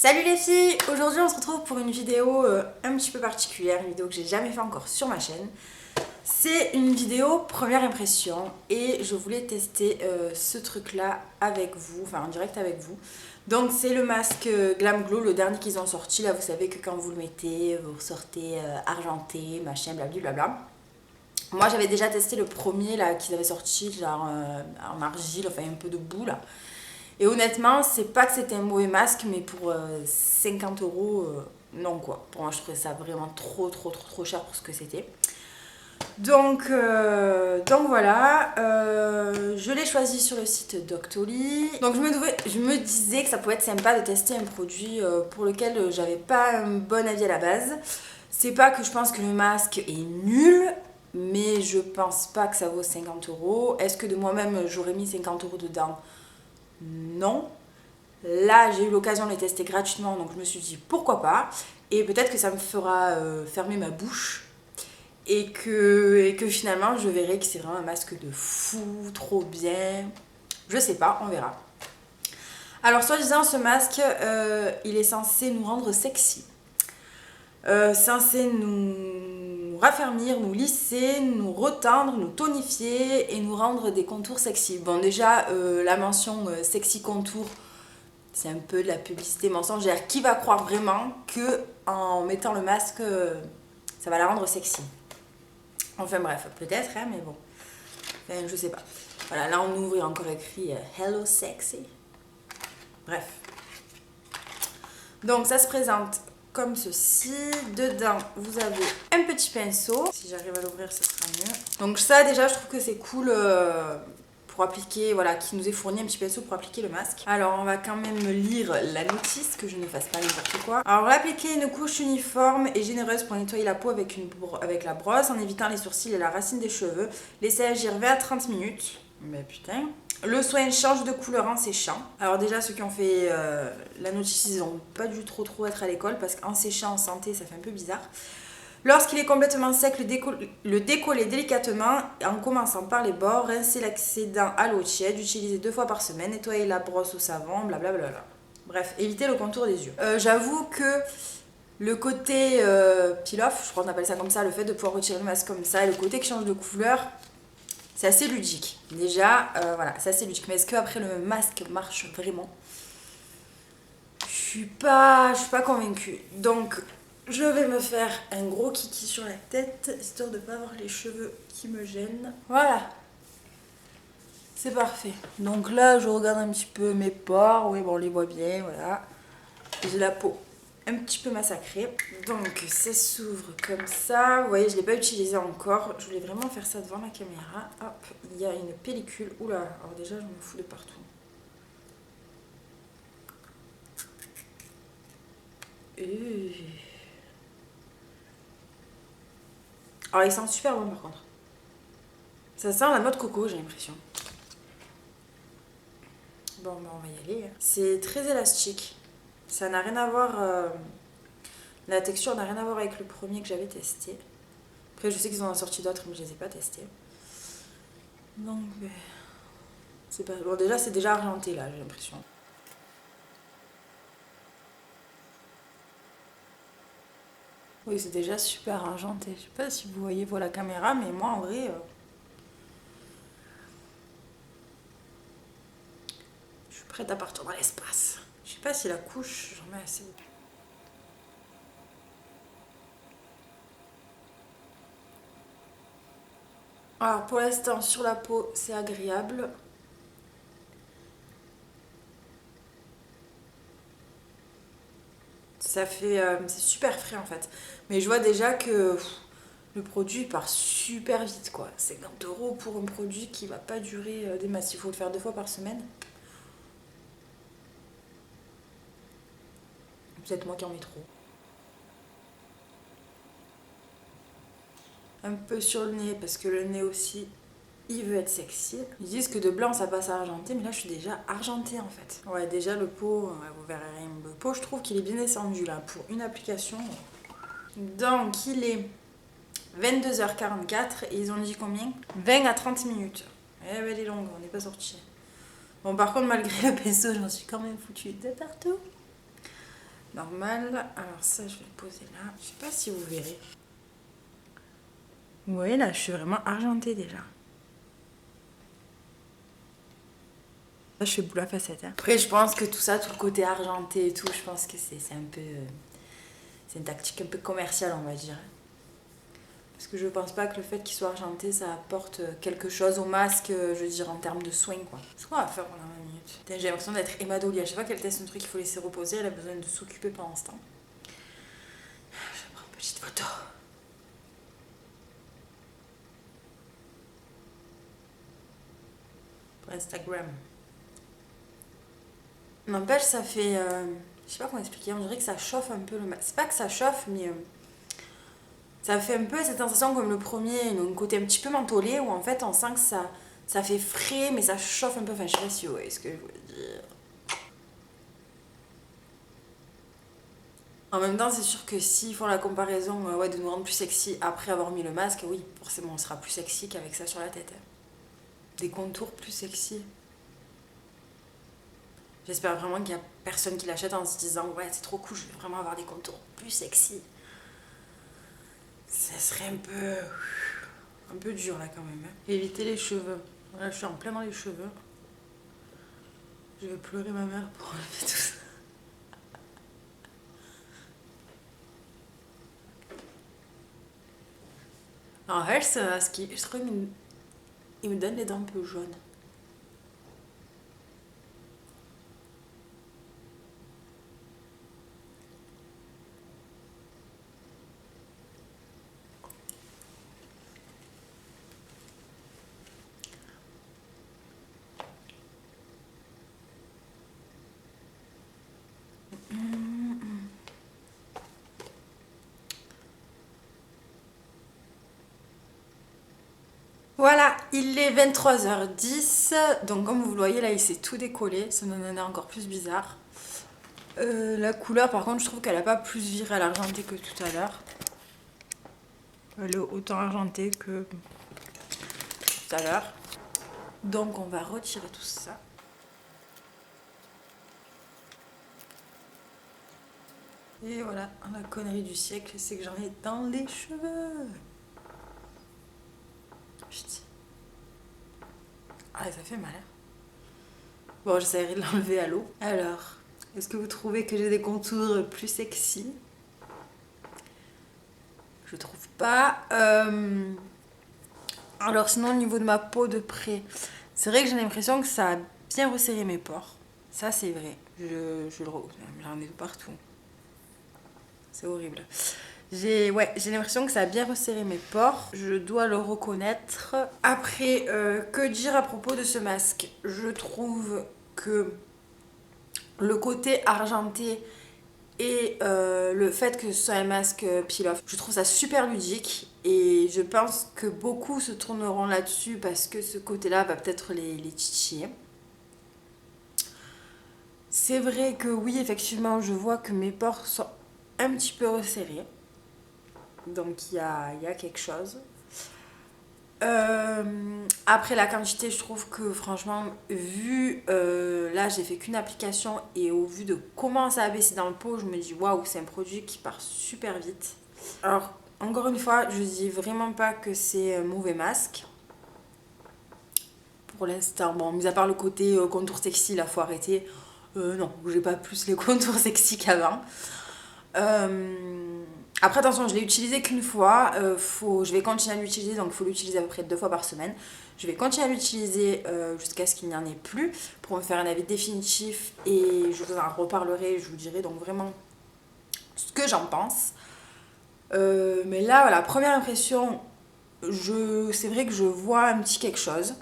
Salut les filles! Aujourd'hui on se retrouve pour une vidéo un petit peu particulière, une vidéo que j'ai jamais fait encore sur ma chaîne. C'est une vidéo première impression et je voulais tester ce truc là avec vous, enfin en direct avec vous. Donc c'est le masque Glam Glow, le dernier qu'ils ont sorti. Là vous savez que quand vous le mettez, vous ressortez argenté, machin, blablabla. Moi j'avais déjà testé le premier là qu'ils avaient sorti, genre en argile, enfin un peu de boue là. Et honnêtement, c'est pas que c'était un mauvais masque, mais pour 50 euros, non quoi. Pour moi, je trouvais ça vraiment trop cher pour ce que c'était. Donc voilà, je l'ai choisi sur le site Doctoly. Donc je me disais que ça pouvait être sympa de tester un produit pour lequel j'avais pas un bon avis à la base. C'est pas que je pense que le masque est nul, mais je pense pas que ça vaut 50 euros. Est-ce que de moi-même j'aurais mis 50 euros dedans? Non. Là, j'ai eu l'occasion de les tester gratuitement, donc je me suis dit pourquoi pas. Et peut-être que ça me fera fermer ma bouche. Et que finalement, je verrai que c'est vraiment un masque de fou, trop bien. Je sais pas, on verra. Alors, soi-disant, ce masque, il est censé nous rendre sexy. Censé nous raffermir, nous lisser, nous retendre, nous tonifier et nous rendre des contours sexy. Bon, déjà, la mention sexy contour, c'est un peu de la publicité mensongère. Qui va croire vraiment que en mettant le masque, ça va la rendre sexy? Enfin bref, peut-être, hein, mais bon. Enfin, je sais pas. Voilà, là on ouvre, il y a encore écrit Hello Sexy. Bref. Donc ça se présente comme ceci. Dedans, vous avez un petit pinceau. Si j'arrive à l'ouvrir, ce sera mieux. Donc ça, déjà, je trouve que c'est cool pour appliquer, voilà, qui nous est fourni un petit pinceau pour appliquer le masque. Alors, on va quand même lire la notice, que je ne fasse pas n'importe quoi. Alors, l'appliquer une couche uniforme et généreuse pour nettoyer la peau avec la brosse, en évitant les sourcils et la racine des cheveux. Laissez agir 20 à 30 minutes. Mais putain... Le soin change de couleur en séchant. Alors déjà, ceux qui ont fait la notice, ils n'ont pas dû trop être à l'école parce qu'en séchant en santé, ça fait un peu bizarre. Lorsqu'il est complètement sec, le décoller délicatement en commençant par les bords. Rincer l'excédent à l'eau tiède. Utiliser 2 fois par semaine. Nettoyer la brosse au savon, blablabla. Bref, éviter le contour des yeux. J'avoue que le côté peel-off, je crois qu'on appelle ça comme ça, le fait de pouvoir retirer le masque comme ça, et le côté qui change de couleur, c'est assez ludique. Déjà, voilà, c'est assez ludique. Mais est-ce qu'après le masque marche vraiment? Je suis pas convaincue. Donc, je vais me faire un gros kiki sur la tête, histoire de ne pas avoir les cheveux qui me gênent. Voilà. C'est parfait. Donc là, je regarde un petit peu mes pores. Oui, bon, on les voit bien, voilà. J'ai la peau un petit peu massacrée. Donc ça s'ouvre comme ça. Vous voyez, je ne l'ai pas utilisé encore. Je voulais vraiment faire ça devant la caméra. Hop, il y a une pellicule. Oula, alors déjà, je me fous de partout. Alors, il sent super bon par contre. Ça sent la noix de coco, j'ai l'impression. Bon, bah, on va y aller. C'est très élastique. Ça n'a rien à voir... La texture n'a rien à voir avec le premier que j'avais testé. Après, je sais qu'ils en ont sorti d'autres, mais je les ai pas testés. Donc, c'est pas... Bon, déjà, c'est déjà argenté, là, j'ai l'impression. Oui, c'est déjà super argenté. Je sais pas si vous voyez la caméra, mais moi, en vrai... je suis prête à partir dans l'espace. Je sais pas si la couche, j'en mets assez. Alors pour l'instant sur la peau c'est agréable. Ça fait, c'est super frais en fait. Mais je vois déjà que le produit part super vite quoi. 50 € pour un produit qui va pas durer des masses. Il faut le faire 2 fois par semaine. Peut-être moi qui en mets trop. Un peu sur le nez parce que le nez aussi il veut être sexy. Ils disent que de blanc ça passe à argenté, mais là je suis déjà argentée en fait. Ouais, déjà le pot, vous verrez rien. Le pot, je trouve qu'il est bien descendu là pour une application. Donc il est 22h44 et ils ont dit combien? 20 à 30 minutes. Eh ben elle est longue, on n'est pas sorti. Bon par contre malgré le pinceau, j'en suis quand même foutue de partout. normal. Alors ça, je vais le poser là. Je sais pas si vous verrez. Vous voyez là, je suis vraiment argentée déjà. Là, je fais boule à facettes. Hein. Après, je pense que tout ça, tout le côté argenté et tout, je pense que c'est un peu... c'est une tactique un peu commerciale, on va dire. Parce que je pense pas que le fait qu'il soit argenté, ça apporte quelque chose au masque, je veux dire, en termes de soins, quoi. C'est quoi à faire pendant 20 minutes? J'ai l'impression d'être Emma Dolly. À chaque fois qu'elle teste un truc, il faut laisser reposer. Elle a besoin de s'occuper pendant ce temps. Je prends une petite photo. Pour Instagram. N'empêche, ça fait... je sais pas comment expliquer, on dirait que ça chauffe un peu le masque. C'est pas que ça chauffe, mais... ça fait un peu cette sensation comme le premier, un côté un petit peu mentholé, où en fait on sent que ça fait frais, mais ça chauffe un peu. Enfin, je sais pas si vous voyez ce que je veux dire. En même temps, c'est sûr que s'ils font la comparaison de nous rendre plus sexy après avoir mis le masque, oui, forcément on sera plus sexy qu'avec ça sur la tête. Des contours plus sexy. J'espère vraiment qu'il n'y a personne qui l'achète en se disant ouais, c'est trop cool, je vais vraiment avoir des contours plus sexy. Ça serait un peu dur là quand même. Hein. Éviter les cheveux. Là, je suis en plein dans les cheveux. Je vais pleurer ma mère pour enlever tout ça. Alors, elle, je trouve qu'il me donne les dents un peu jaunes. Voilà, il est 23h10, donc comme vous le voyez là il s'est tout décollé, ça donne un air encore plus bizarre. La couleur par contre je trouve qu'elle n'a pas plus viré à l'argenté que tout à l'heure. Elle est autant argentée que tout à l'heure. Donc on va retirer tout ça. Et voilà, la connerie du siècle, c'est que j'en ai dans les cheveux. Chut. Ah, ça fait mal. Hein. Bon, j'essaierai de l'enlever à l'eau. Alors, est-ce que vous trouvez que j'ai des contours plus sexy? Je trouve pas. Alors, sinon, au niveau de ma peau de près, c'est vrai que j'ai l'impression que ça a bien resserré mes pores. Ça, c'est vrai. J'en ai de partout. C'est horrible. J'ai l'impression que ça a bien resserré mes pores. Je dois le reconnaître. Après, que dire à propos de ce masque? Je trouve que le côté argenté et le fait que ce soit un masque peel-off, je trouve ça super ludique. Et je pense que beaucoup se tourneront là-dessus parce que ce côté-là va peut-être les titiller. C'est vrai que oui, effectivement, je vois que mes pores sont un petit peu resserrés. Donc il y a quelque chose. Après la quantité, je trouve que franchement, vu là j'ai fait qu'une application et au vu de comment ça a baissé dans le pot, je me dis waouh, c'est un produit qui part super vite. Alors encore une fois, je dis vraiment pas que c'est un mauvais masque. Pour l'instant, bon, mis à part le côté contour sexy, là faut arrêter. Non, j'ai pas plus les contours sexy qu'avant. Après attention, je l'ai utilisé qu'une fois, je vais continuer à l'utiliser, donc il faut l'utiliser à peu près 2 fois par semaine. Je vais continuer à l'utiliser jusqu'à ce qu'il n'y en ait plus pour me faire un avis définitif et je vous en reparlerai, je vous dirai donc vraiment ce que j'en pense. Mais là, voilà, première impression, c'est vrai que je vois un petit quelque chose.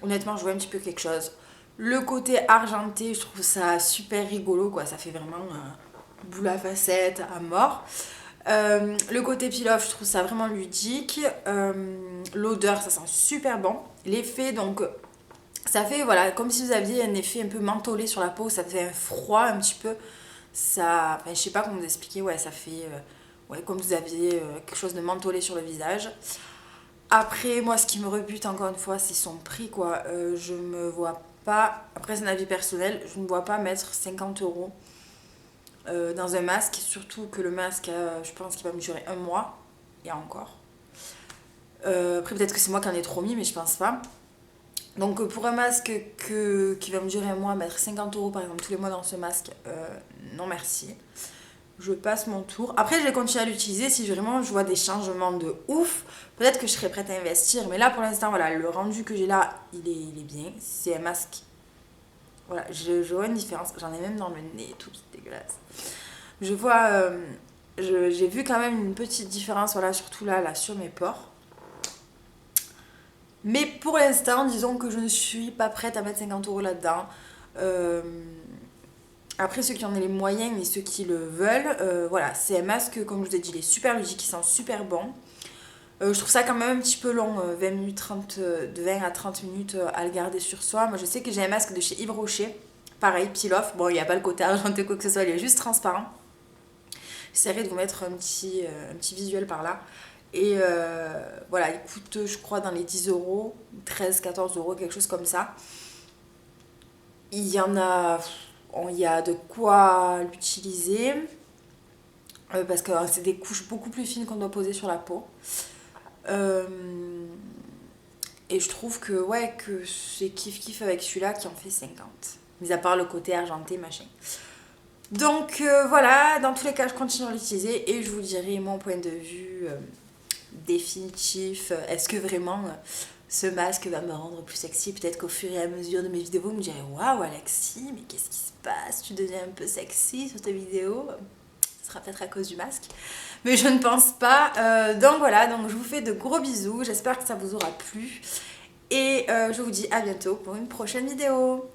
Honnêtement, je vois un petit peu quelque chose. Le côté argenté, je trouve ça super rigolo, quoi. Ça fait vraiment boule à facettes à mort. Le côté peel-off, je trouve ça vraiment ludique. L'odeur, ça sent super bon. L'effet, donc, ça fait voilà, comme si vous aviez un effet un peu mentholé sur la peau. Ça fait un froid un petit peu. Ça, enfin, je sais pas comment vous expliquer. Ouais, ça fait comme si vous aviez quelque chose de mentholé sur le visage. Après, moi, ce qui me rebute encore une fois, c'est son prix, quoi. Je me vois pas. Après, c'est un avis personnel. Je ne me vois pas mettre 50 € dans un masque, surtout que le masque, je pense qu'il va me durer 1 mois, et encore. Après peut-être que c'est moi qui en ai trop mis, mais je pense pas. Donc pour un masque qui va me durer 1 mois, mettre 50 € par exemple tous les mois dans ce masque, non merci. Je passe mon tour. Après je vais continuer à l'utiliser si vraiment je vois des changements de ouf. Peut-être que je serai prête à investir, mais là pour l'instant voilà, le rendu que j'ai là, il est bien. C'est un masque. Voilà, je vois une différence. J'en ai même dans le nez et tout, c'est dégueulasse. Je vois, j'ai vu quand même une petite différence, voilà, surtout là sur mes pores. Mais pour l'instant, disons que je ne suis pas prête à mettre 50 € là-dedans. Après, ceux qui en ont les moyens et ceux qui le veulent, voilà, c'est un masque, comme je vous ai dit, il est super ludique, il sent super bon. Je trouve ça quand même un petit peu long, 20 minutes, 30, de 20 à 30 minutes à le garder sur soi. Moi, je sais que j'ai un masque de chez Yves Rocher, pareil, peel off. Bon, il n'y a pas le côté argenté, quoi que ce soit, il est juste transparent. J'essaierai de vous mettre un petit visuel par là. Et voilà, il coûte, je crois, dans les 10 €, 13, 14 €, quelque chose comme ça. Il y en a, il y a de quoi l'utiliser. Parce que c'est des couches beaucoup plus fines qu'on doit poser sur la peau. Et je trouve que, ouais, que c'est kiff avec celui-là qui en fait 50. Mis à part le côté argenté, machin. Donc voilà, dans tous les cas, je continue à l'utiliser et je vous dirai mon point de vue définitif. Est-ce que vraiment ce masque va me rendre plus sexy? Peut-être qu'au fur et à mesure de mes vidéos, vous me direz waouh, Alexis, mais qu'est-ce qui se passe? Tu deviens un peu sexy sur tes vidéos. Ce sera peut-être à cause du masque, mais je ne pense pas. Donc voilà, donc je vous fais de gros bisous. J'espère que ça vous aura plu et je vous dis à bientôt pour une prochaine vidéo.